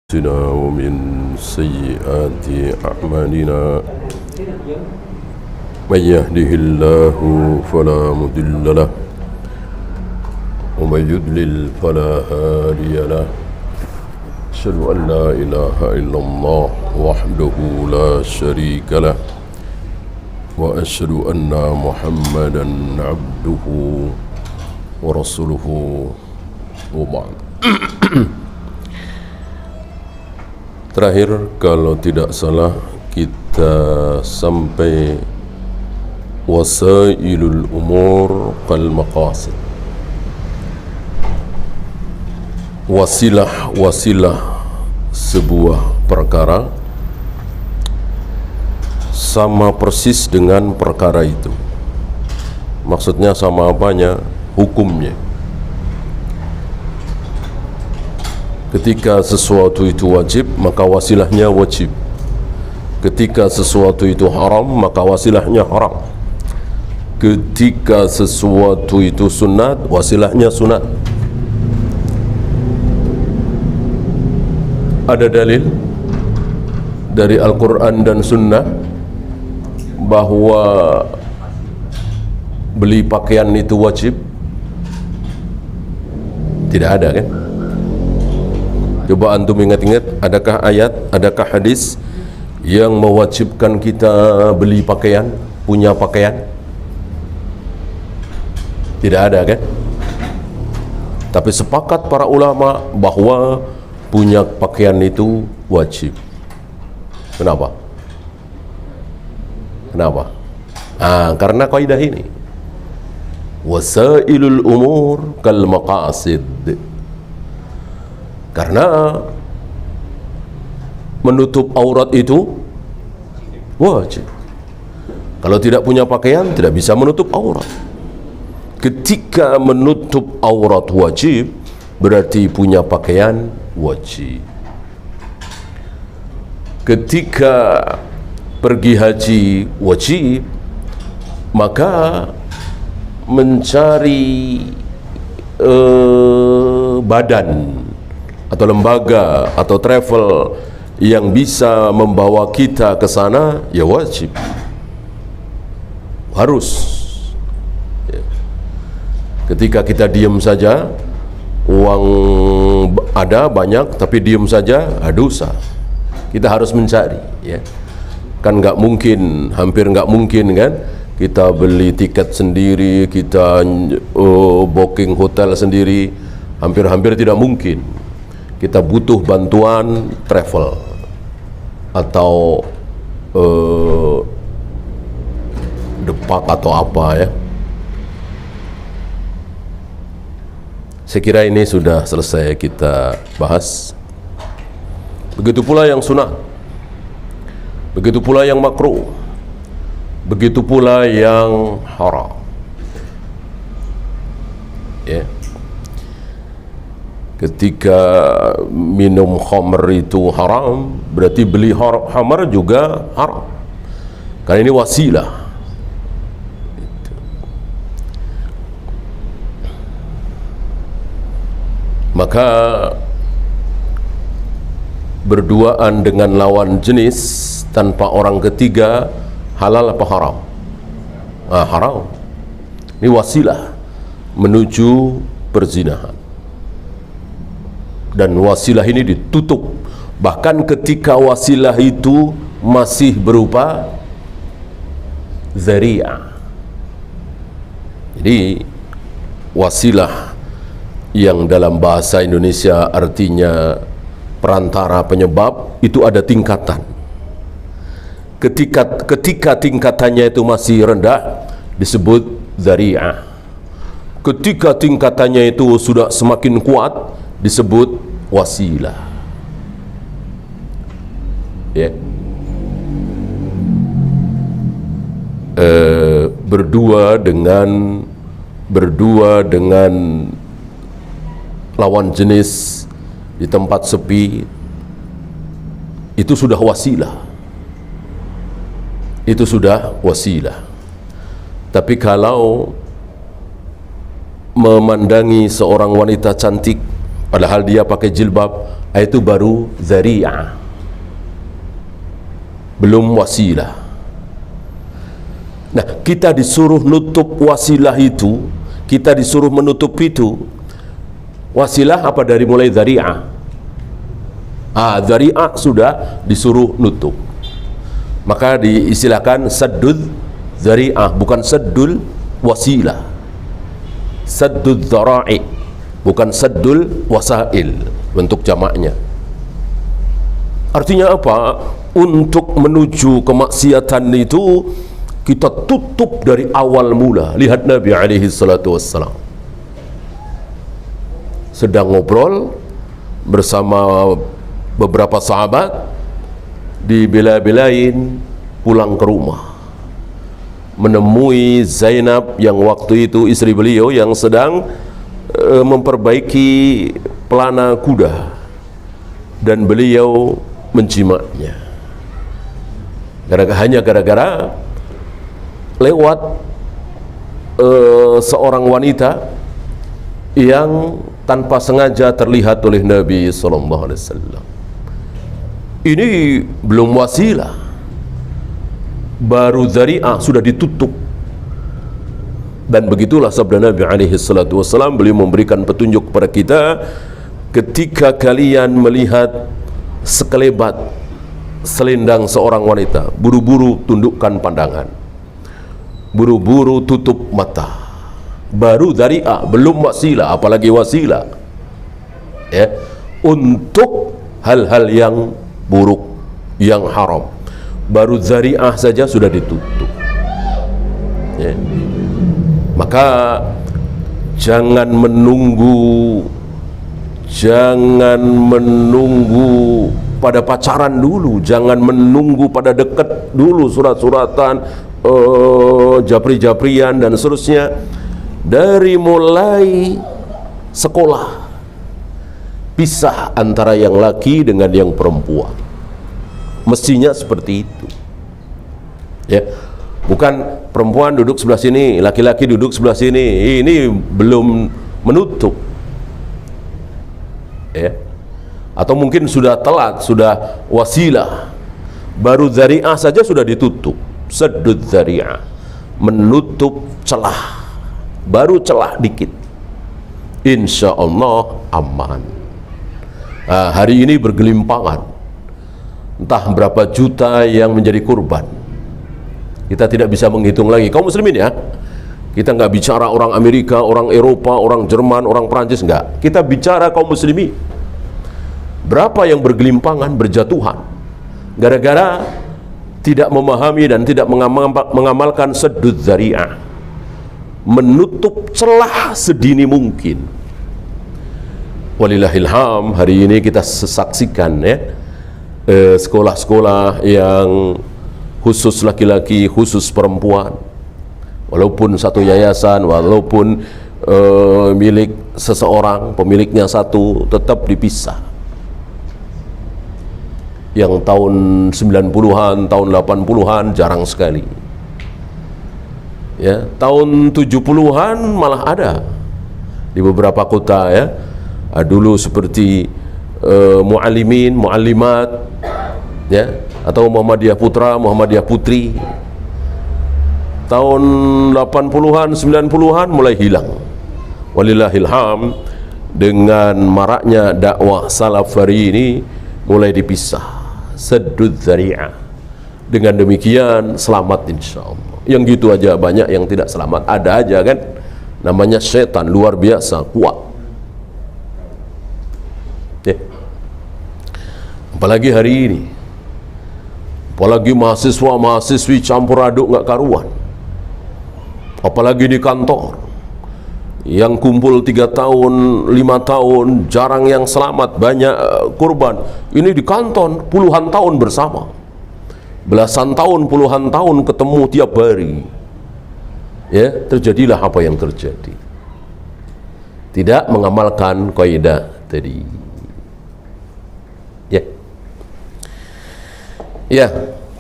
ومن سيئات أعمالنا من يهده الله فلا مضل له ومن يضلل فلا هادي له أشهد أن لا إله إلا الله وحده لا شريك له وأشهد أن محمدا عبده ورسوله وبعد. Terakhir, kalau tidak salah, kita sampai wasailul umur kal maqasid. Wasilah sebuah perkara sama persis dengan perkara itu. Maksudnya sama apanya? Hukumnya. Ketika sesuatu itu wajib, maka wasilahnya wajib. Ketika sesuatu itu haram, maka wasilahnya haram. Ketika sesuatu itu sunat, wasilahnya sunat. Ada dalil dari Al-Quran dan Sunnah bahwa beli pakaian itu wajib? Tidak ada, kan? Coba antum ingat-ingat, adakah ayat, adakah hadis yang mewajibkan kita beli pakaian, punya pakaian? Tidak ada, kan? Tapi sepakat para ulama bahwa punya pakaian itu wajib. Kenapa? Kenapa? Karena kaidah ini. Wasailul umur kal maqasid. Karena menutup aurat itu wajib. Kalau tidak punya pakaian, tidak bisa menutup aurat. Ketika menutup aurat wajib, berarti punya pakaian wajib. Ketika pergi haji wajib, maka mencari badan atau lembaga atau travel yang bisa membawa kita ke sana, ya wajib, harus. Ketika kita diam saja, uang ada banyak tapi diam saja, dosa. Kita harus mencari, ya. Kan nggak mungkin, hampir nggak mungkin, kan? Kita beli tiket sendiri, kita booking hotel sendiri, hampir tidak mungkin. Kita butuh bantuan travel atau depak atau apa, ya. Saya kira ini sudah selesai kita bahas. Begitu pula yang sunat, begitu pula yang makruh, begitu pula yang haram, ya. Ketika minum khamr itu haram, berarti beli khamr juga haram. Karena ini wasilah. Maka berduaan dengan lawan jenis tanpa orang ketiga halal apa haram? Haram. Ini wasilah menuju perzinahan. Dan wasilah ini ditutup bahkan ketika wasilah itu masih berupa zari'ah. Jadi wasilah yang dalam bahasa Indonesia artinya perantara, penyebab, itu ada tingkatan. Ketika tingkatannya itu masih rendah, disebut zari'ah. Ketika tingkatannya itu sudah semakin kuat, disebut wasilah, ya. Berdua dengan lawan jenis di tempat sepi, itu sudah wasilah. Itu sudah wasilah. Tapi kalau memandangi seorang wanita cantik padahal dia pakai jilbab, Itu baru zari'ah, belum wasilah. Nah, kita disuruh nutup wasilah itu, kita disuruh menutup itu. Wasilah apa dari mulai zari'ah? Zari'ah sudah disuruh nutup, maka diistilahkan saddud zari'ah, bukan saddul wasilah. Saddud dzara'i, bukan saddul wasail, bentuk jamaknya. Artinya apa? Untuk menuju kemaksiatan itu kita tutup dari awal mula. Lihat Nabi alaihi salatu wassalam sedang ngobrol bersama beberapa sahabat, dibela-belain pulang ke rumah, menemui Zainab yang waktu itu istri beliau yang sedang memperbaiki pelana kuda, dan beliau mencimaknya. Hanya gara-gara lewat seorang wanita yang tanpa sengaja terlihat oleh Nabi SAW. Ini belum wasilah, baru zari'ah, sudah ditutup. Dan begitulah sabda Nabi SAW, beliau memberikan petunjuk kepada kita, ketika kalian melihat sekelebat selendang seorang wanita, buru-buru tundukkan pandangan, buru-buru tutup mata. Baru zari'ah, belum wasilah, apalagi wasilah ya, untuk hal-hal yang buruk, yang haram. Baru zari'ah saja sudah ditutup ya. Maka jangan menunggu pada pacaran dulu, jangan menunggu pada dekat dulu, surat-suratan, japri-japrian dan seterusnya. Dari mulai sekolah, pisah antara yang laki dengan yang perempuan, mestinya seperti itu ya. Bukan perempuan duduk sebelah sini, laki-laki duduk sebelah sini. Ini belum menutup ya. Atau mungkin sudah telat, sudah wasilah, baru zari'ah saja sudah ditutup. Saddud zari'ah, menutup celah, baru celah dikit, insya Allah aman. Hari ini bergelimpangan, entah berapa juta yang menjadi korban. Kita tidak bisa menghitung lagi, kaum muslimin ya. Kita nggak bicara orang Amerika, orang Eropa, orang Jerman, orang Prancis, nggak. Kita bicara kaum muslimin. Berapa yang bergelimpangan, berjatuhan gara-gara tidak memahami dan tidak mengamalkan saddud zari'ah, menutup celah sedini mungkin. Walillahilham, hari ini kita saksikan ya, sekolah-sekolah yang khusus laki-laki, khusus perempuan, walaupun satu yayasan, walaupun milik seseorang, pemiliknya satu, tetap dipisah. Yang tahun 90-an, tahun 80-an jarang sekali ya. Tahun 70-an malah ada di beberapa kota ya. Dulu seperti muallimin, muallimat ya, atau Muhammadiyah Putra, Muhammadiyah Putri. Tahun 80-an, 90-an mulai hilang. Walillahilham, dengan maraknya dakwah salaf hari ini mulai dipisah. Saddud zari'ah. Dengan demikian selamat insya Allah. Yang gitu aja banyak yang tidak selamat. Ada aja kan, namanya setan luar biasa kuat ya. Apalagi hari ini, apalagi mahasiswa-mahasiswi campur aduk nggak karuan. Apalagi di kantor, yang kumpul 3 tahun, 5 tahun, jarang yang selamat, banyak korban. Ini di kantor puluhan tahun bersama, belasan tahun, puluhan tahun ketemu tiap hari ya. Terjadilah apa yang terjadi, tidak mengamalkan kaidah tadi ya. Ya,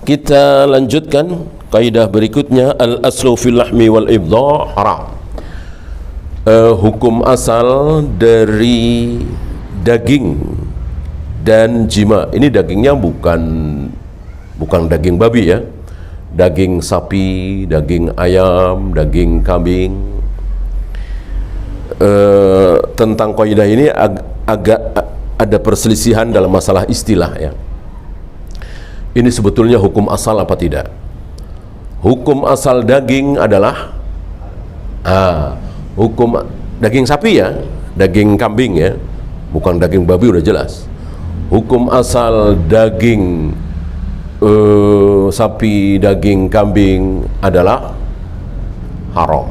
kita lanjutkan kaidah berikutnya. Al-aslu fil lahmi wal ibdha' haram. Hukum asal dari daging dan jima. Ini dagingnya bukan daging babi ya, daging sapi, daging ayam, daging kambing. Tentang kaidah ini agak ada perselisihan dalam masalah istilah ya. Ini sebetulnya hukum asal apa tidak? Hukum asal daging adalah hukum daging sapi ya, daging kambing ya, bukan daging babi, udah jelas. Hukum asal daging sapi, daging kambing adalah haram.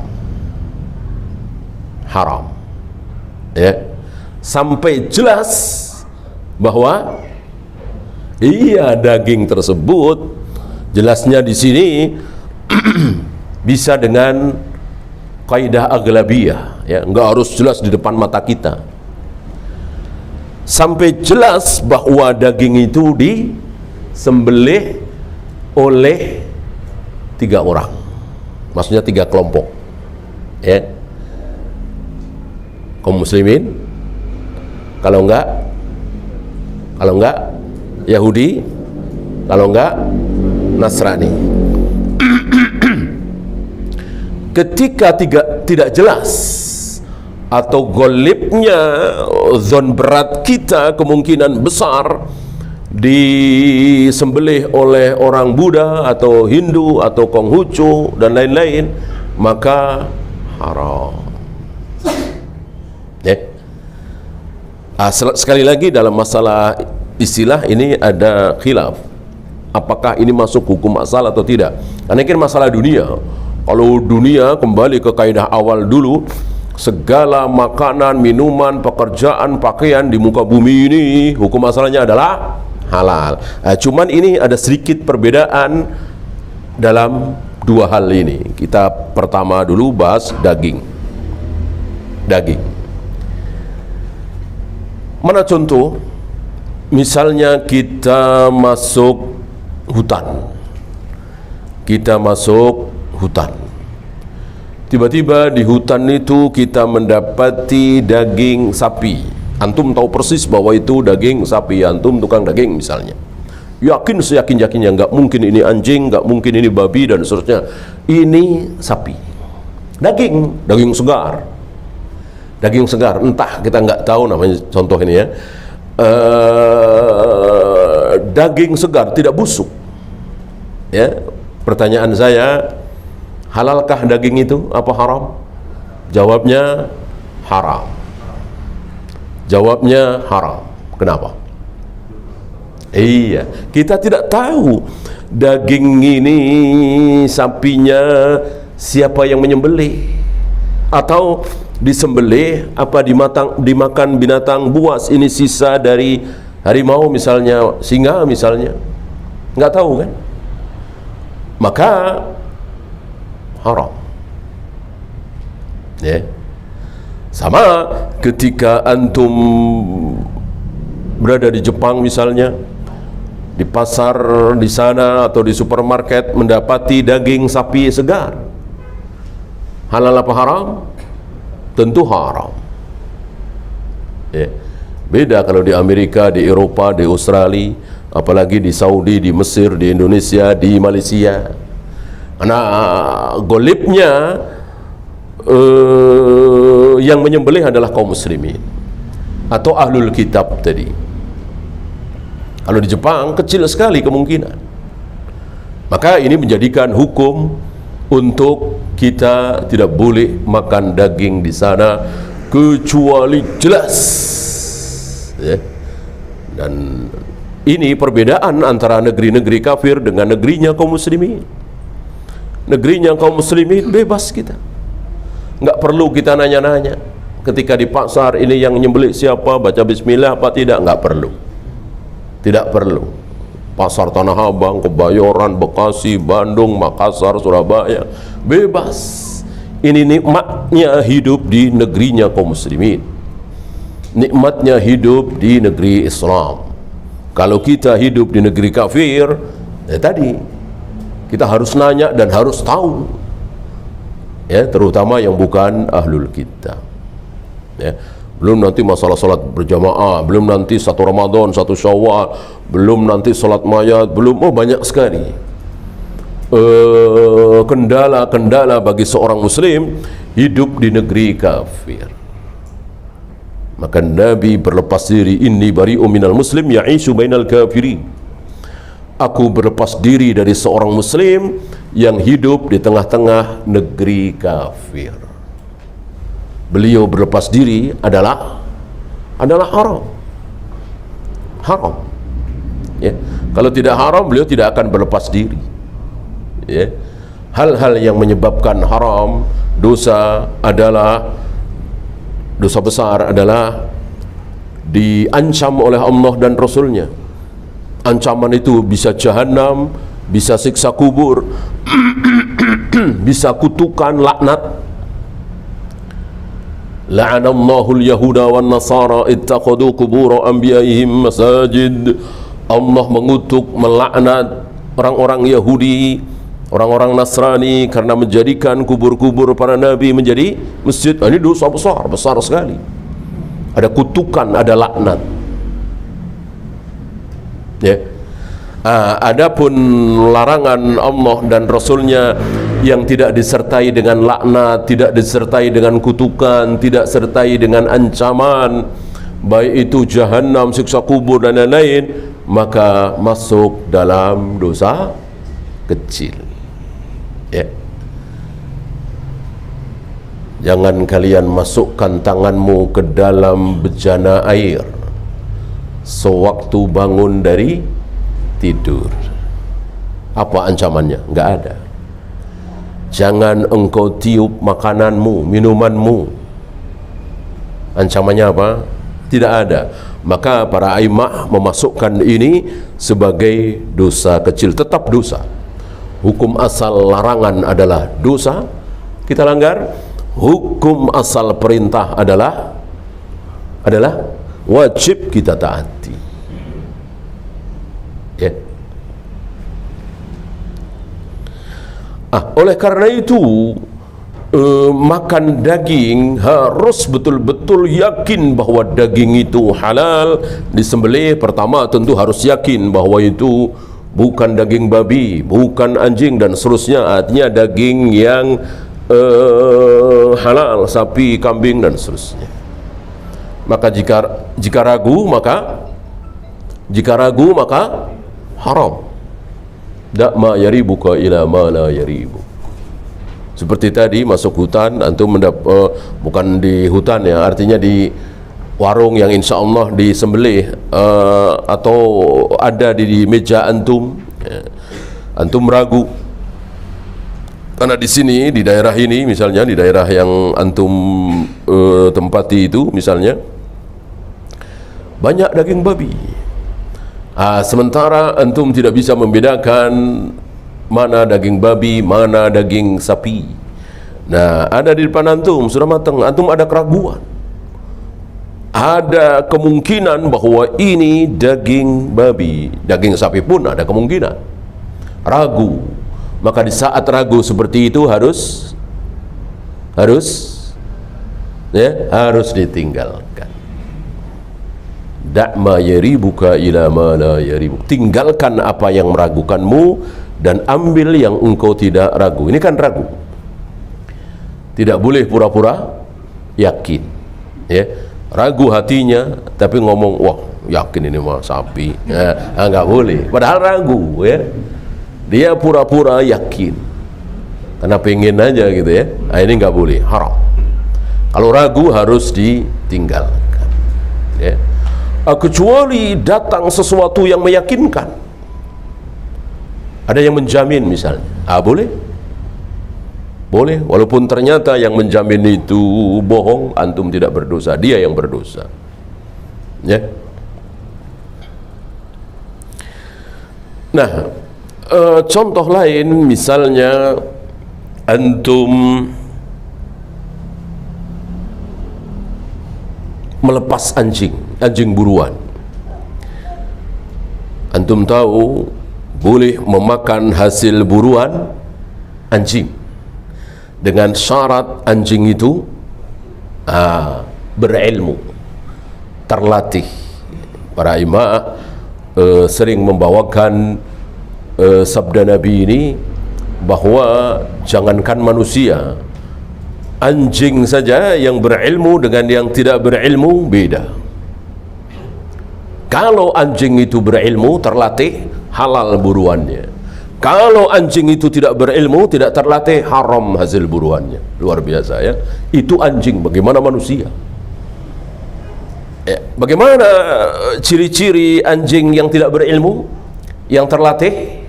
Haram. Ya. Sampai jelas bahwa iya daging tersebut jelasnya di sini bisa dengan kaidah aglabiyah ya, enggak harus jelas di depan mata kita. Sampai jelas bahwa daging itu disembelih oleh 3 orang, maksudnya 3 kelompok ya, kaum muslimin, kalau enggak Yahudi, kalau enggak Nasrani. Ketika tidak jelas atau golibnya zon berat kita kemungkinan besar disembelih oleh orang Buddha atau Hindu atau Konghucu dan lain-lain, maka haram. Sekali lagi dalam masalah istilah ini ada khilaf, apakah ini masuk hukum asal atau tidak. Karena ini masalah dunia. Kalau dunia kembali ke kaidah awal dulu, segala makanan, minuman, pekerjaan, pakaian di muka bumi ini hukum asalnya adalah halal. Cuman ini ada sedikit perbedaan dalam 2 hal ini. Kita pertama dulu bahas daging. Mana contoh? Misalnya kita masuk hutan. Tiba-tiba di hutan itu kita mendapati daging sapi. Antum tahu persis bahwa itu daging sapi, antum tukang daging misalnya. Yakin seyakin-yakinnya, nggak mungkin ini anjing, nggak mungkin ini babi dan seterusnya. Ini sapi. Daging segar. Daging segar, entah, kita nggak tahu namanya, contoh ini ya. Daging segar, tidak busuk. Ya, pertanyaan saya, halalkah daging itu? Apa haram? Jawabnya haram. Kenapa? Iya, kita tidak tahu daging ini sapinya siapa yang menyembelih, atau disembelih apa dimakan binatang buas, ini sisa dari harimau misalnya, singa misalnya, nggak tahu kan, maka haram ya. Sama ketika antum berada di Jepang misalnya, di pasar di sana atau di supermarket mendapati daging sapi segar, halal apa haram? Tentu haram ya. Beda kalau di Amerika, di Eropa, di Australia, apalagi di Saudi, di Mesir, di Indonesia, di Malaysia. Karena golibnya yang menyembelih adalah kaum muslimin atau ahlul kitab tadi. Kalau di Jepang kecil sekali kemungkinan. Maka ini menjadikan hukum untuk kita tidak boleh makan daging di sana kecuali jelas ya. Dan ini perbedaan antara negeri-negeri kafir dengan negerinya kaum muslimin. Negerinya kaum muslimin bebas kita, nggak perlu kita nanya-nanya ketika di pasar, ini yang nyembelih siapa, baca bismillah apa tidak, nggak perlu. Pasar Tanah Abang, Kebayoran, Bekasi, Bandung, Makassar, Surabaya, bebas. Ini nikmatnya hidup di negerinya kaum muslimin, nikmatnya hidup di negeri Islam. Kalau kita hidup di negeri kafir, ya tadi kita harus nanya dan harus tahu ya, terutama yang bukan ahlul kitab ya. belum nanti masalah salat berjamaah, belum nanti satu Ramadan, satu Syawal, belum nanti salat mayat, belum, banyak sekali kendala-kendala bagi seorang muslim hidup di negeri kafir. Maka Nabi berlepas diri, inni bari'u minal muslim ya'ishu bainal kafirin. Aku berlepas diri dari seorang muslim yang hidup di tengah-tengah negeri kafir. Beliau berlepas diri adalah haram. Haram. Ya. Kalau tidak haram, beliau tidak akan berlepas diri. Ya. Hal-hal yang menyebabkan haram, dosa besar adalah diancam oleh Allah dan Rasulnya. Ancaman itu bisa jahanam, bisa siksa kubur, bisa kutukan, laknat. La'anallahu al-yahuda wan nasara ittakhadhu qubur anbiya'ihim masajid. Allah mengutuk, melaknat orang-orang Yahudi, orang-orang Nasrani karena menjadikan kubur-kubur para nabi menjadi masjid. Ini dosa besar, besar sekali. Ada kutukan, ada laknat. Ya. Adapun larangan Allah dan Rasulnya yang tidak disertai dengan laknat, tidak disertai dengan kutukan, tidak disertai dengan ancaman, baik itu jahanam, siksa kubur dan lain-lain, maka masuk dalam dosa kecil. Ya. Jangan kalian masukkan tanganmu ke dalam bejana air sewaktu bangun dari tidur. Apa ancamannya? Enggak ada. Jangan engkau tiup makananmu, minumanmu. Ancamannya apa? Tidak ada. Maka para aimah memasukkan ini sebagai dosa kecil. Tetap dosa. Hukum asal larangan adalah dosa, kita langgar. Hukum asal perintah adalah wajib kita taati. Ya. Oleh karena itu makan daging harus betul-betul yakin bahwa daging itu halal. Disembelih pertama tentu harus yakin bahwa itu bukan daging babi, bukan anjing dan seterusnya. Artinya daging yang halal, sapi, kambing dan seterusnya. Maka jika ragu maka haram. Da ma yaribuka ila ma la yaribu. Seperti tadi masuk hutan, antum bukan di hutan ya, artinya di warung yang insya Allah disembelih atau ada di meja antum, ya. Antum ragu karena di sini, di daerah ini misalnya, di daerah yang antum tempati itu misalnya banyak daging babi. Sementara antum tidak bisa membedakan mana daging babi, mana daging sapi. Nah, ada di depan antum, sudah matang, antum ada keraguan. Ada kemungkinan bahwa ini daging babi, daging sapi pun ada kemungkinan. Ragu. Maka di saat ragu seperti itu harus ditinggalkan. Da'ma yaribuka ila ma la yaribuk. Tinggalkan apa yang meragukanmu dan ambil yang engkau tidak ragu. Ini kan ragu. Tidak boleh pura-pura yakin. Ya. Ragu hatinya tapi ngomong, wah yakin ini mah sapi. Enggak boleh. Padahal ragu ya. Dia pura-pura yakin karena pengen aja gitu ya. Ini enggak boleh, haram. Kalau ragu harus ditinggalkan. Ya. Kecuali datang sesuatu yang meyakinkan. Ada yang menjamin misalnya, boleh, walaupun ternyata yang menjamin itu bohong, antum tidak berdosa, dia yang berdosa. Ya. Nah, contoh lain misalnya antum melepas anjing buruan. Antum tahu boleh memakan hasil buruan anjing dengan syarat anjing itu berilmu, terlatih. Para imam sering membawakan sabda Nabi ini, bahwa jangankan manusia, anjing saja yang berilmu dengan yang tidak berilmu beda. Kalau anjing itu berilmu, terlatih, halal buruannya. Kalau anjing itu tidak berilmu, tidak terlatih, haram hasil buruannya. Luar biasa ya. Itu anjing, bagaimana manusia? Bagaimana ciri-ciri anjing yang tidak berilmu, yang terlatih?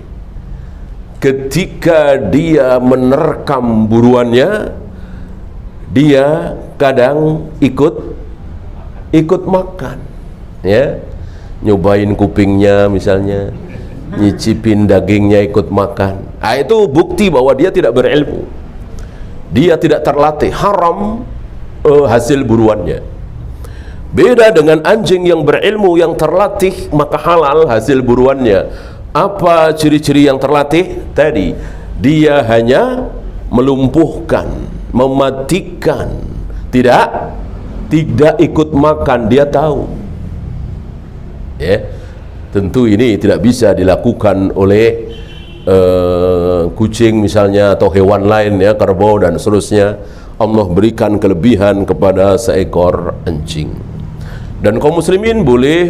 Ketika dia menerkam buruannya, dia kadang ikut makan, ya, nyobain kupingnya misalnya, nyicipin dagingnya, ikut makan. Itu bukti bahwa dia tidak berilmu, dia tidak terlatih, haram hasil buruannya. Beda dengan anjing yang berilmu, yang terlatih, maka halal hasil buruannya. Apa ciri-ciri yang terlatih? Tadi, dia hanya melumpuhkan, mematikan, tidak ikut makan, dia tahu. Ya, tentu ini tidak bisa dilakukan oleh kucing misalnya, atau hewan lain ya, kerbau dan seterusnya. Allah berikan kelebihan kepada seekor anjing. Dan kaum muslimin boleh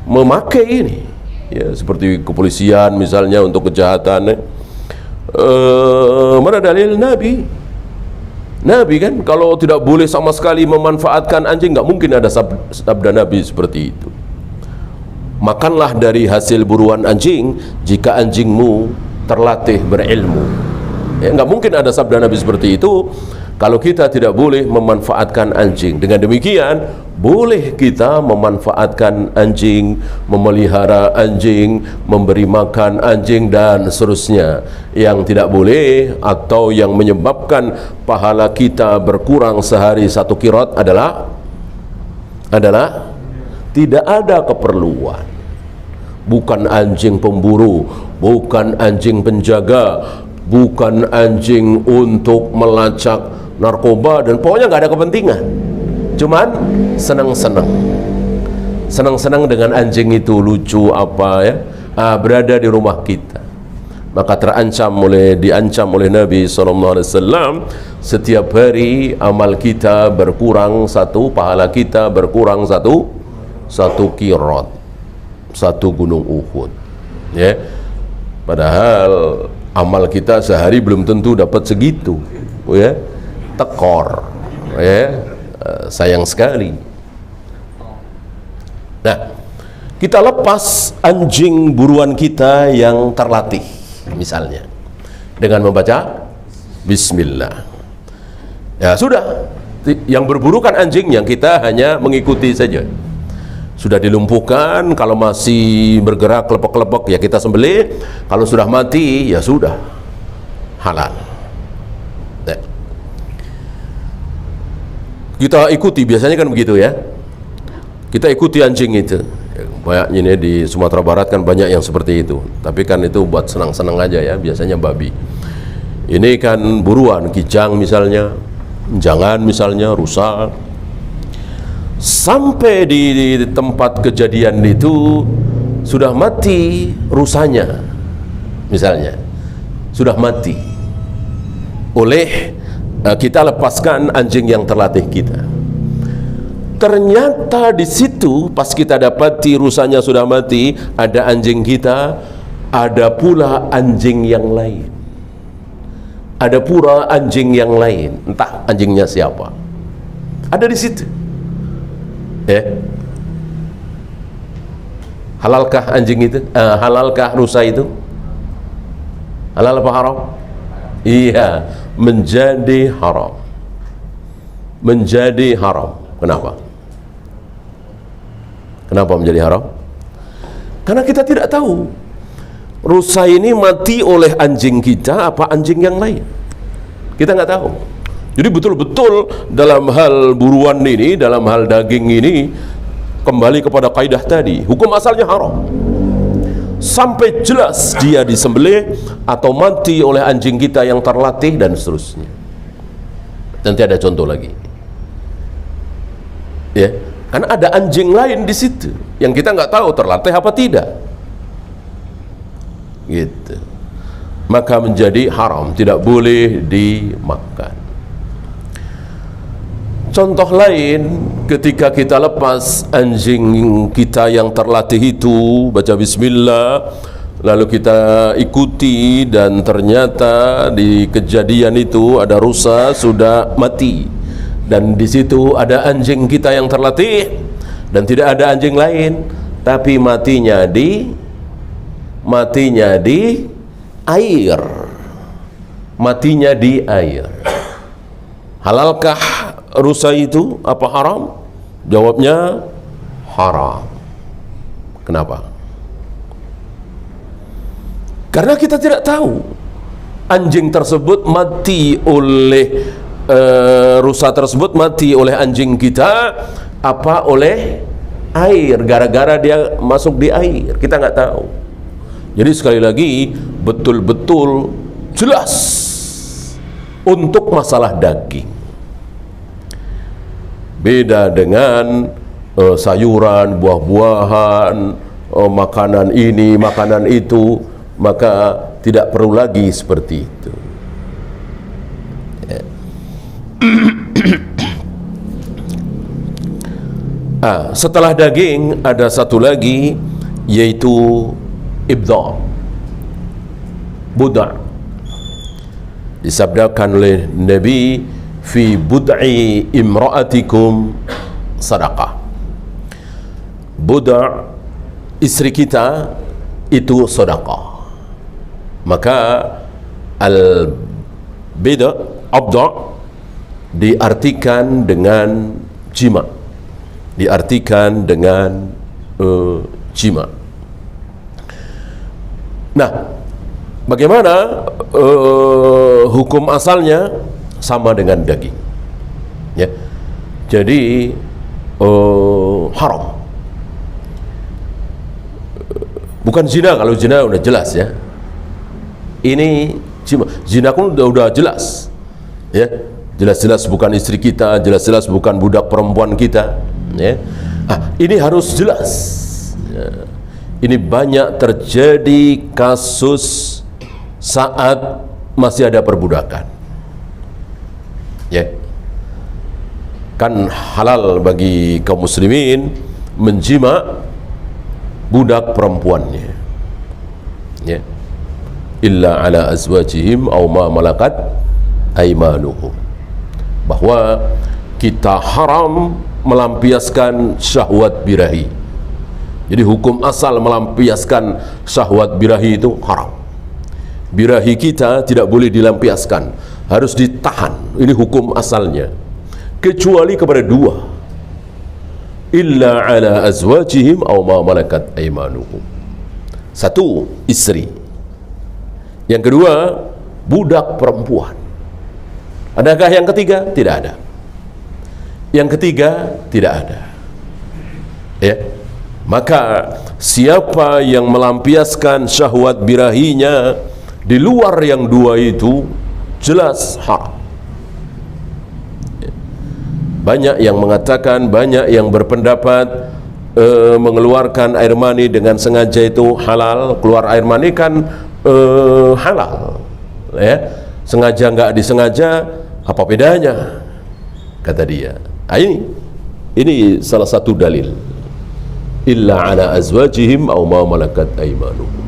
memakai ini, ya, seperti kepolisian misalnya untuk kejahatan. Mana dalil Nabi kan kalau tidak boleh sama sekali memanfaatkan anjing, nggak mungkin ada sabda Nabi seperti itu. Makanlah dari hasil buruan anjing jika anjingmu terlatih berilmu. Ya, nggak mungkin ada sabda Nabi seperti itu kalau kita tidak boleh memanfaatkan anjing. Dengan demikian, boleh kita memanfaatkan anjing, memelihara anjing, memberi makan anjing dan seterusnya. Yang tidak boleh atau yang menyebabkan pahala kita berkurang sehari 1 qirat adalah tidak ada keperluan. Bukan anjing pemburu, bukan anjing penjaga, bukan anjing untuk melacak narkoba, dan pokoknya nggak ada kepentingan, cuman senang-senang dengan anjing itu, lucu apa ya, berada di rumah kita. Maka diancam oleh Nabi SAW, setiap hari amal kita berkurang 1, pahala kita berkurang 1 qirat, 1 gunung Uhud, ya. Padahal amal kita sehari belum tentu dapat segitu, ya. Tekor, ya, sayang sekali. Nah, kita lepas anjing buruan kita yang terlatih, misalnya dengan membaca Bismillah. Ya sudah, yang berburu kan anjing, yang kita hanya mengikuti saja. Sudah dilumpuhkan, kalau masih bergerak kelepek-kelepek ya kita sembelih, kalau sudah mati ya sudah halal. Nah, kita ikuti, biasanya kan begitu ya, kita ikuti anjing itu. Banyak ini di Sumatera Barat kan banyak yang seperti itu, tapi kan itu buat senang-senang aja ya, biasanya babi. Ini kan buruan, kijang misalnya, jangan misalnya, rusa. Sampai di tempat kejadian itu sudah mati rusanya misalnya, sudah mati. Oleh kita lepaskan anjing yang terlatih kita. Ternyata di situ pas kita dapati rusanya sudah mati, ada anjing kita, ada pula anjing yang lain. Ada pula anjing yang lain, entah anjingnya siapa. Ada di situ. Halalkah anjing itu? Halalkah rusa itu? Halal apa haram? Iya, menjadi haram. Menjadi haram. Kenapa? Kenapa menjadi haram? Karena kita tidak tahu rusa ini mati oleh anjing kita apa anjing yang lain. Kita nggak tahu. Jadi betul-betul dalam hal buruan ini, dalam hal daging ini, kembali kepada kaidah tadi, hukum asalnya haram sampai jelas dia disembelih atau mati oleh anjing kita yang terlatih dan seterusnya. Nanti ada contoh lagi. Karena ada anjing lain di situ yang kita nggak tahu terlatih apa tidak. Gitu. Maka menjadi haram, tidak boleh dimakan. Contoh lain, ketika kita lepas anjing kita yang terlatih itu, baca bismillah, lalu kita ikuti dan ternyata di kejadian itu ada rusa sudah mati, dan di situ ada anjing kita yang terlatih dan tidak ada anjing lain, tapi matinya di air. Matinya di air. Halalkah rusa itu apa haram? Jawabnya haram. Kenapa? Karena kita tidak tahu anjing tersebut mati oleh rusa tersebut mati oleh anjing kita apa oleh air, gara-gara dia masuk di air, kita nggak tahu. Jadi sekali lagi betul-betul jelas untuk masalah daging. Beda dengan sayuran, buah-buahan, makanan ini, makanan itu, maka tidak perlu lagi seperti itu. Setelah daging ada satu lagi, yaitu ibda', buda'. Disabdakan oleh Nabi, fi bud'i imra'atikum sadaqah. Buda' istri kita itu sedekah. Maka al-bida' abda' diartikan dengan jima', diartikan dengan jima'. Nah, bagaimana hukum asalnya? Sama dengan daging, ya. Jadi haram. Bukan zina, kalau zina udah jelas, ya. Ini zina pun udah jelas, ya. Jelas-jelas bukan istri kita, jelas-jelas bukan budak perempuan kita, ya. Ini harus jelas, ya. Ini banyak terjadi kasus saat masih ada perbudakan, ya. Kan halal bagi kaum muslimin menjima budak perempuannya, ya. Illa ala azwajihim aw ma malakat aymanuhum. Bahwa kita haram melampiaskan syahwat birahi. Jadi hukum asal melampiaskan syahwat birahi itu haram. Birahi kita tidak boleh dilampiaskan, harus ditahan. Ini hukum asalnya. Kecuali kepada dua. Illa ala azwajihim aw ma malakat aymanuhum. Satu, istri. Yang kedua, budak perempuan. Adakah yang ketiga? Tidak ada. Yang ketiga, tidak ada. Ya. Maka siapa yang melampiaskan syahwat birahinya di luar yang dua itu, jelas haram. Banyak yang mengatakan, banyak yang berpendapat mengeluarkan air mani dengan sengaja itu halal. Keluar air mani kan halal, ya. Sengaja nggak disengaja, apa bedanya? Kata dia. Ini salah satu dalil. Illa ala azwajihim aw ma malakat aymanuhum.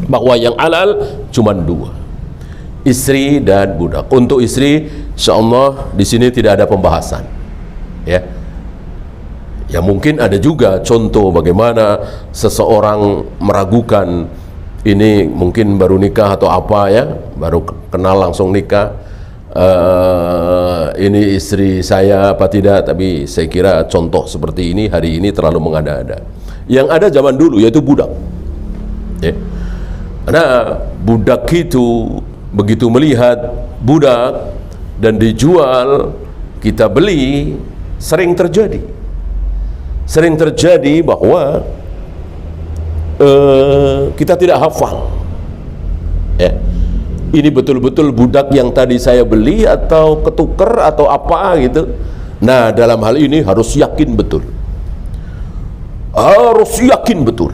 Bahwa yang halal cuma dua, istri dan budak. Untuk istri, insyaallah di sini tidak ada pembahasan, ya. Ya mungkin ada juga contoh bagaimana seseorang meragukan, ini mungkin baru nikah atau apa, ya, baru kenal langsung nikah. Ini istri saya apa tidak, tapi saya kira contoh seperti ini hari ini terlalu mengada-ada. Yang ada zaman dulu yaitu budak, ya. Karena budak itu begitu melihat budak dan dijual, kita beli, sering terjadi bahwa kita tidak hafal, ya. Ini betul-betul budak yang tadi saya beli atau ketuker atau apa gitu. Nah, dalam hal ini harus yakin betul. Harus yakin betul.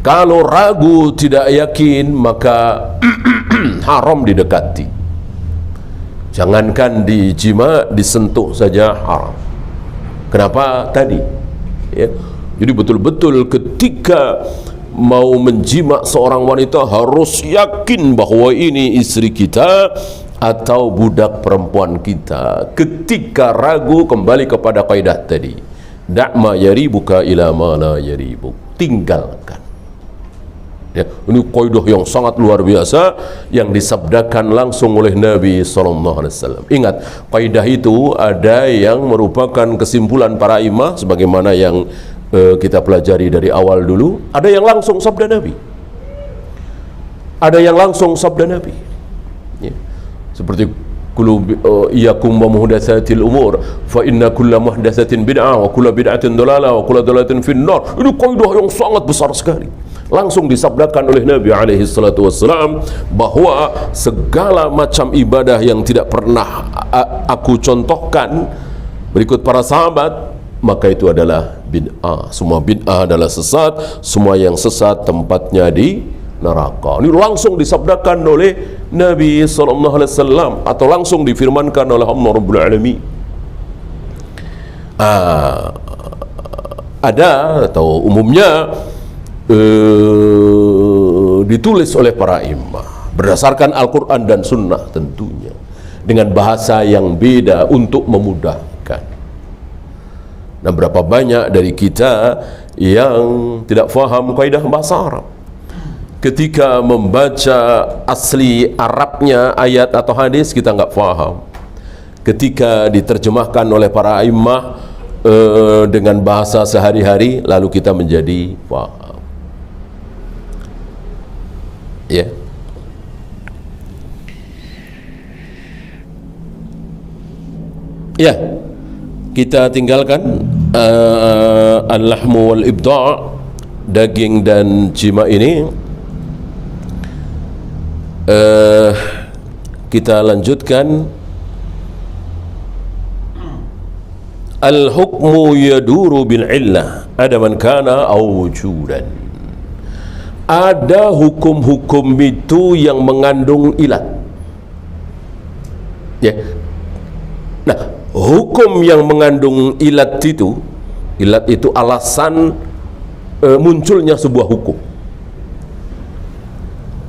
Kalau ragu tidak yakin, maka haram didekati. Jangankan dijima, disentuh saja haram. Kenapa? Tadi ya. Jadi betul-betul ketika mau menjima seorang wanita harus yakin bahwa ini istri kita atau budak perempuan kita. Ketika ragu, kembali kepada kaidah tadi, da'ma yaribuka ila ma la yaribuk, tinggalkan ya. Ini kaidah yang sangat luar biasa yang disabdakan langsung oleh Nabi SAW. Ingat, kaidah itu ada yang merupakan kesimpulan para imam sebagaimana yang kita pelajari dari awal dulu. Ada yang langsung sabda Nabi, ada yang langsung sabda Nabi ya. Seperti iyakum wa muhdatsatil umur fa inna kulla muhdatsatin bid'ah wa kulla bid'atin dalalah wa kulla dalalatin finnar. Ini kaidah yang sangat besar sekali. Langsung disabdakan oleh Nabi alaihi salatu wassalam bahwa segala macam ibadah yang tidak pernah aku contohkan berikut para sahabat, maka itu adalah bid'ah. Semua bid'ah adalah sesat, semua yang sesat tempatnya di neraka. Ini langsung disabdakan oleh Nabi SAW atau langsung difirmankan oleh Allah Rabbul Alamin. Ada atau umumnya ditulis oleh para imam berdasarkan Al-Quran dan Sunnah tentunya, dengan bahasa yang beda untuk memudahkan. Nah, berapa banyak dari kita yang tidak faham kaidah bahasa Arab. Ketika membaca asli Arabnya ayat atau hadis, kita nggak faham. Ketika diterjemahkan oleh para imam dengan bahasa sehari-hari, lalu kita menjadi faham. Ya. Ya. Kita tinggalkan al-lahmu wal ibda', daging dan jima ini. Kita lanjutkan. Al-hukmu yaduru bil illah adaman kana aw wujudan. Ada hukum-hukum itu yang mengandung ilat ya. Nah, hukum yang mengandung ilat itu alasan munculnya sebuah hukum.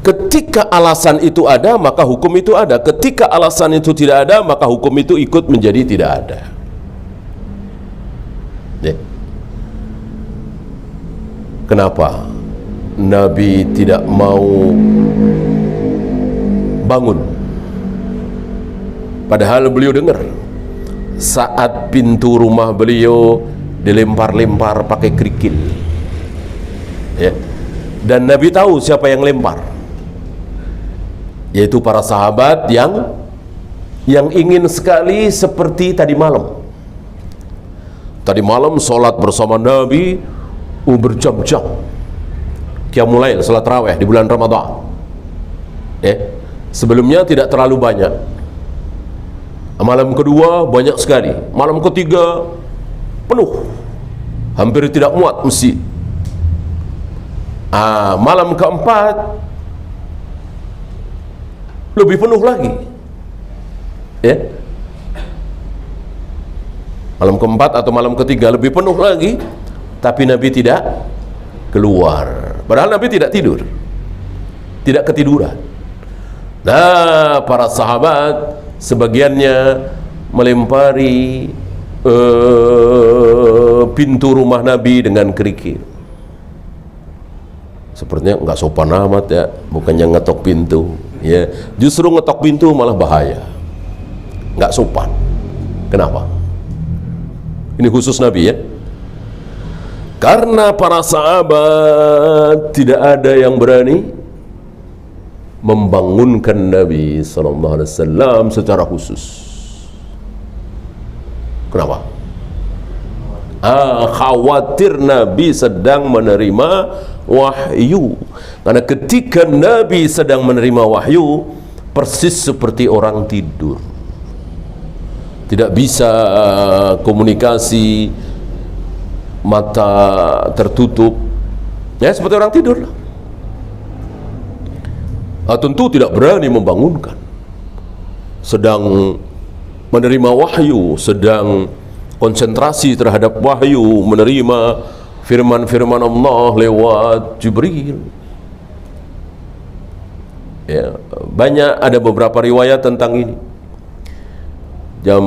Ketika alasan itu ada, maka hukum itu ada. Ketika alasan itu tidak ada, maka hukum itu ikut menjadi tidak ada ya. Kenapa Nabi tidak mau bangun, padahal beliau dengar saat pintu rumah beliau dilempar-lempar pakai kerikil ya. Dan Nabi tahu siapa yang lempar, yaitu para sahabat yang ingin sekali seperti tadi malam. Tadi malam sholat bersama Nabi berjam-jam, qiyamul lail, salat tarawih di bulan Ramadan ya. Sebelumnya tidak terlalu banyak, malam kedua banyak sekali, malam ketiga penuh, hampir tidak muat masjid. Malam keempat lebih penuh lagi ya. Malam keempat atau malam ketiga lebih penuh lagi, tapi Nabi tidak keluar. Padahal Nabi tidak tidur, tidak ketiduran. Nah, para sahabat sebagiannya melempari pintu rumah Nabi dengan kerikil. Sepertinya nggak sopan amat ya, bukannya ngetok pintu ya. Justru ngetok pintu malah bahaya, nggak sopan. Kenapa? Ini khusus Nabi ya. Karena para sahabat tidak ada yang berani membangunkan Nabi SAW secara khusus. Kenapa? Khawatir Nabi sedang menerima wahyu. Karena ketika Nabi sedang menerima wahyu, persis seperti orang tidur. tidak bisa komunikasi, mata tertutup, ya seperti orang tidur lah. Tentu tidak berani membangunkan, sedang menerima wahyu, sedang konsentrasi terhadap wahyu, menerima firman-firman Allah lewat Jibril. Ya, banyak, ada beberapa riwayat tentang ini. Jam,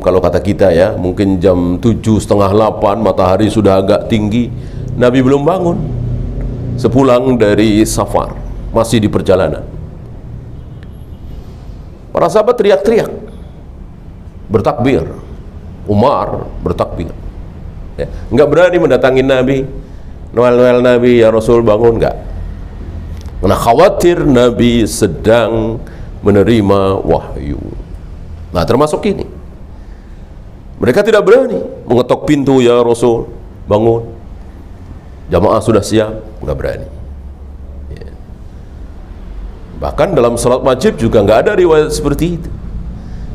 kalau kata kita ya, mungkin jam 7:30, 8, matahari sudah agak tinggi, Nabi belum bangun. Sepulang dari safar, masih di perjalanan. Para sahabat teriak-teriak, bertakbir. Umar bertakbir. Ya, enggak berani mendatangi Nabi. Noel Nabi, ya Rasul bangun, enggak. Karena khawatir Nabi sedang menerima wahyu. Nah, termasuk ini. Mereka tidak berani mengetok pintu, ya Rasul bangun, jamaah sudah siap, enggak berani. Ya. Bahkan dalam salat wajib juga enggak ada riwayat seperti itu.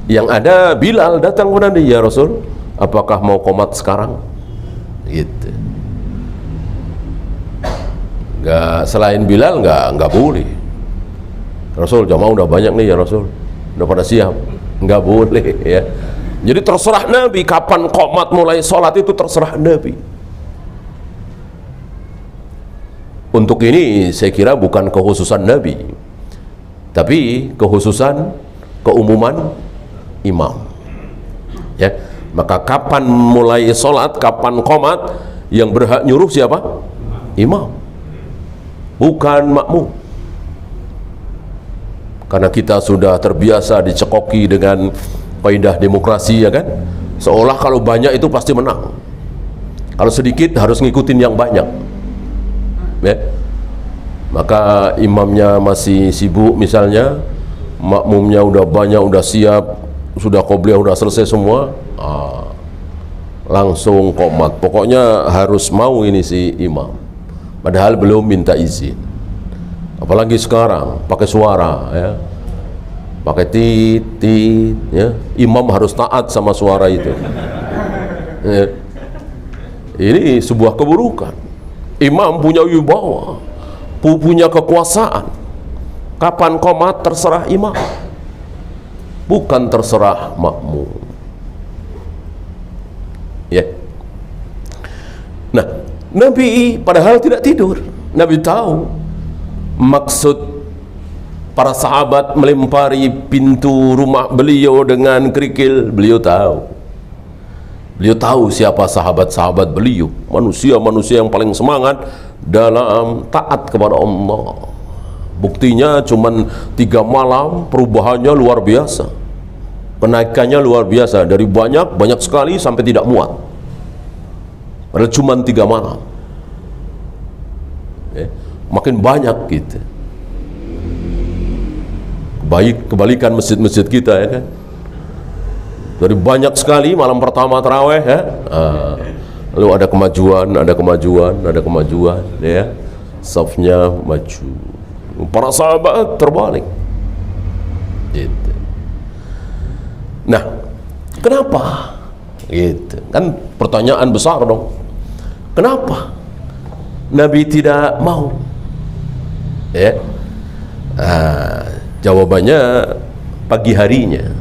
Yang ada Bilal datang kepada Nabi, ya Rasul, apakah mau qomat sekarang? Gitu. Enggak, selain Bilal enggak boleh. Rasul, jamaah udah banyak nih ya Rasul, udah pada siap, enggak boleh ya. Jadi terserah Nabi kapan qomat mulai sholat, itu terserah Nabi. Untuk ini saya kira bukan kekhususan Nabi, tapi kekhususan keumuman imam. Ya, maka kapan mulai sholat, kapan qomat, yang berhak nyuruh siapa? Imam, bukan makmum. Karena kita sudah terbiasa dicekoki dengan kaidah demokrasi, ya kan? Seolah kalau banyak itu pasti menang, kalau sedikit harus ngikutin yang banyak. Ya, maka imamnya masih sibuk misalnya, makmumnya udah banyak, udah siap, sudah qobliyah, udah selesai semua, langsung qomat. Pokoknya harus mau ini si imam, padahal belum minta izin. Apalagi sekarang pakai suara, ya, pakai tit, ya, imam harus taat sama suara itu. Ya. Ini sebuah keburukan. Imam punya wibawa, punya kekuasaan. Kapan qomat terserah imam, bukan terserah makmum. Ya. Nah, Nabi padahal tidak tidur. Nabi tahu maksud para sahabat melempari pintu rumah beliau dengan kerikil. Beliau tahu siapa sahabat-sahabat beliau, manusia-manusia yang paling semangat dalam taat kepada Allah. Buktinya cuman 3 malam perubahannya luar biasa, kenaikannya luar biasa, dari banyak sekali sampai tidak muat, padahal cuman 3 malam. Makin banyak gitu. Kebalikan masjid-masjid kita, ya kan, dari banyak sekali malam pertama taraweh, ya, lalu ada kemajuan, ya, safnya maju. Para sahabat terbalik gitu. Nah, kenapa? Gitu kan pertanyaan besar dong. Kenapa Nabi tidak mau? Ya, jawabannya pagi harinya,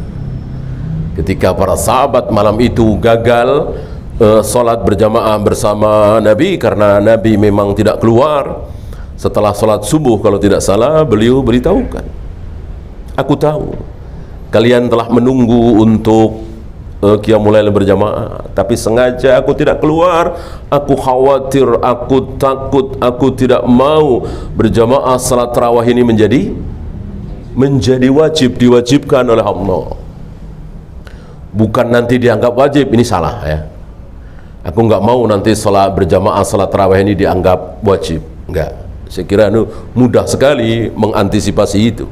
ketika para sahabat malam itu gagal sholat berjamaah bersama Nabi, karena Nabi memang tidak keluar. Setelah sholat subuh kalau tidak salah, beliau beritahukan, aku tahu kalian telah menunggu untuk qiyamul lail berjamaah, tapi sengaja aku tidak keluar. Aku khawatir, aku takut, aku tidak mau berjamaah salat tarawih ini menjadi wajib, diwajibkan oleh Allah. Bukan nanti dianggap wajib, ini salah ya. Aku nggak mau nanti salat berjamaah salat tarawih ini dianggap wajib, enggak. Saya kira mudah sekali mengantisipasi itu.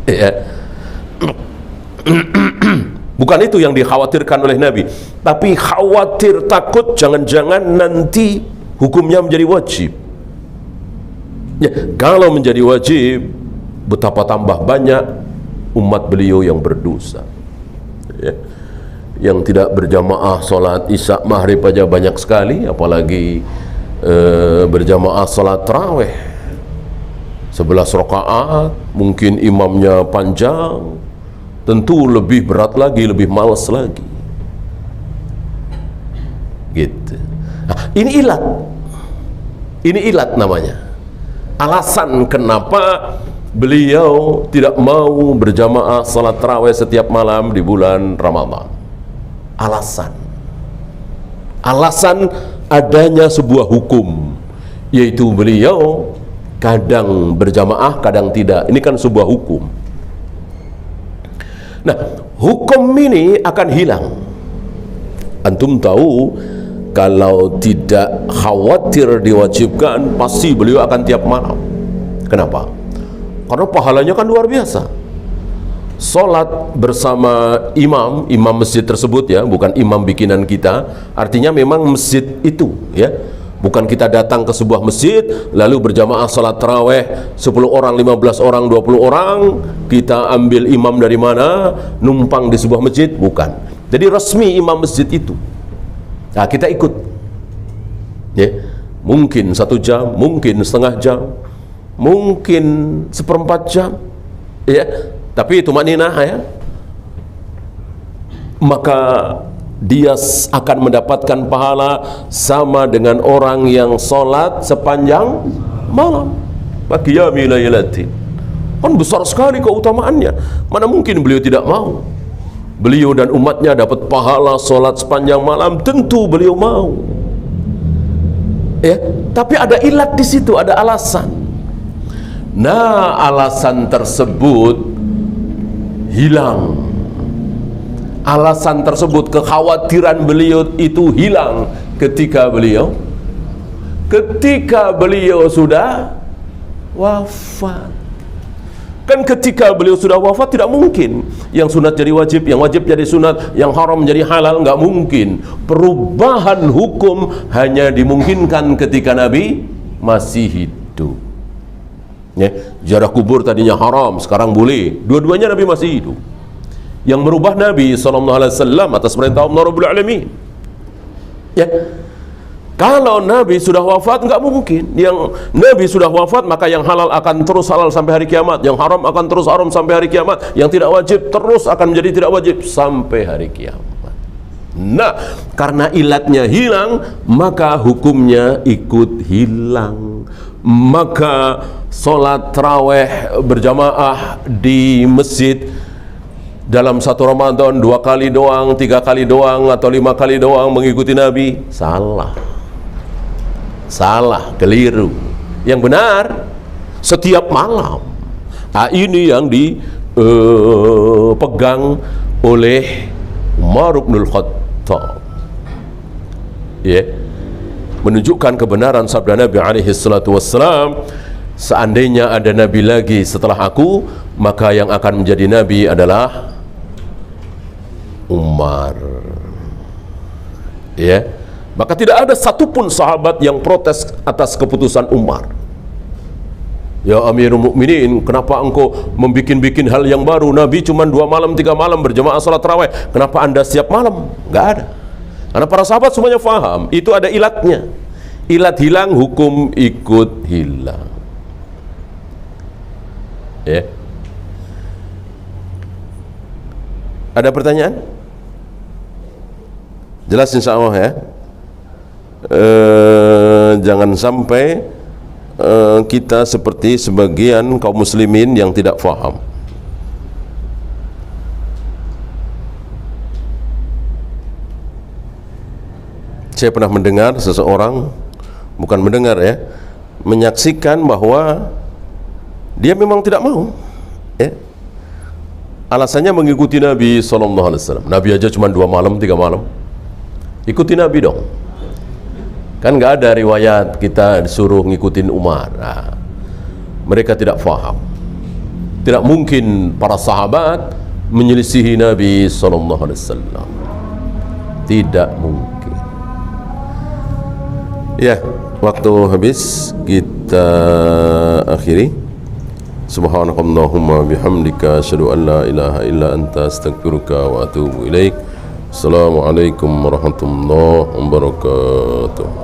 Ya. Bukan itu yang dikhawatirkan oleh Nabi, tapi khawatir, takut jangan-jangan nanti hukumnya menjadi wajib. Ya, kalau menjadi wajib, betapa tambah banyak umat beliau yang berdosa. Ya. yang tidak berjamaah solat isya maghrib aja banyak sekali, apalagi berjamaah solat tarawih 11 rakaat, mungkin imamnya panjang, tentu lebih berat lagi, lebih malas lagi. Gitu. Nah, ini ilat namanya. Alasan kenapa beliau tidak mau berjamaah salat tarawih setiap malam di bulan Ramadan. Alasan adanya sebuah hukum, yaitu beliau kadang berjamaah, kadang tidak. Ini kan sebuah hukum. Nah, hukum ini akan hilang. Antum tahu, kalau tidak khawatir diwajibkan, pasti beliau akan tiap malam. Kenapa? Karena pahalanya kan luar biasa. Salat bersama imam masjid tersebut, ya, bukan imam bikinan kita. Artinya memang masjid itu, ya, bukan kita datang ke sebuah masjid lalu berjamaah salat tarawih 10 orang, 15 orang, 20 orang, kita ambil imam dari mana, numpang di sebuah masjid, bukan. Jadi resmi imam masjid itu. Nah, kita ikut, ya, mungkin 1 jam, mungkin setengah jam, mungkin 1/4 jam, ya, tapi itu maknina, ya, maka dia akan mendapatkan pahala sama dengan orang yang sholat sepanjang malam. Baqiyami lailatin, kan besar sekali keutamaannya. Mana mungkin beliau tidak mau? Beliau dan umatnya dapat pahala sholat sepanjang malam, tentu beliau mau, ya. Tapi ada ilat di situ, ada alasan. Nah, alasan tersebut hilang. Alasan tersebut, kekhawatiran beliau itu hilang ketika beliau sudah wafat. Kan ketika beliau sudah wafat tidak mungkin yang sunat jadi wajib, yang wajib jadi sunat, yang haram jadi halal, nggak mungkin. Perubahan hukum hanya dimungkinkan ketika Nabi masih hidup, ya. Ziarah kubur tadinya haram, sekarang boleh. Dua-duanya Nabi masih hidup. Yang merubah Nabi SAW atas perintah Allah Rabbul Alamin, ya. Kalau Nabi sudah wafat, nggak mungkin. Yang Nabi sudah wafat, maka yang halal akan terus halal sampai hari kiamat, yang haram akan terus haram sampai hari kiamat, yang tidak wajib terus akan menjadi tidak wajib sampai hari kiamat. Nah, karena ilatnya hilang, maka hukumnya ikut hilang. Maka sholat tarawih berjamaah di masjid dalam satu Ramadan 2 kali doang, 3 kali doang, atau 5 kali doang mengikuti Nabi, salah, keliru. Yang benar setiap malam. Nah, ini yang dipegang oleh Umar bin Khattab, ya, menunjukkan kebenaran sabda Nabi alaihi salatu wassalam, seandainya ada nabi lagi setelah aku, maka yang akan menjadi nabi adalah Umar, ya. Maka tidak ada satupun sahabat yang protes atas keputusan Umar. Ya Amirul Mukminin, kenapa engkau membikin hal yang baru? Nabi cuma 2 malam 3 malam berjamaah salat tarawih, kenapa anda setiap malam? Nggak ada. Karena para sahabat semuanya faham, itu ada ilatnya. Ilat hilang, hukum ikut hilang, ya. Ada pertanyaan? Jelas insya Allah, ya. Jangan sampai kita seperti sebagian kaum muslimin yang tidak faham. Saya pernah mendengar seseorang, bukan mendengar, ya, menyaksikan bahwa dia memang tidak mau, ya. Alasannya mengikuti Nabi SAW. Nabi aja cuma 2 malam 3 malam, ikuti Nabi dong. Kan nggak ada riwayat kita disuruh ngikutin Umar. Nah, mereka tidak faham. Tidak mungkin para sahabat menyelisihi Nabi SAW. Tidak mungkin. Ya, waktu habis, kita akhiri. Subhanakallahumma bihamdika asyhadu an la ilaha illa anta astaghfiruka wa atubu ilaik. Assalamualaikum warahmatullahi wabarakatuh.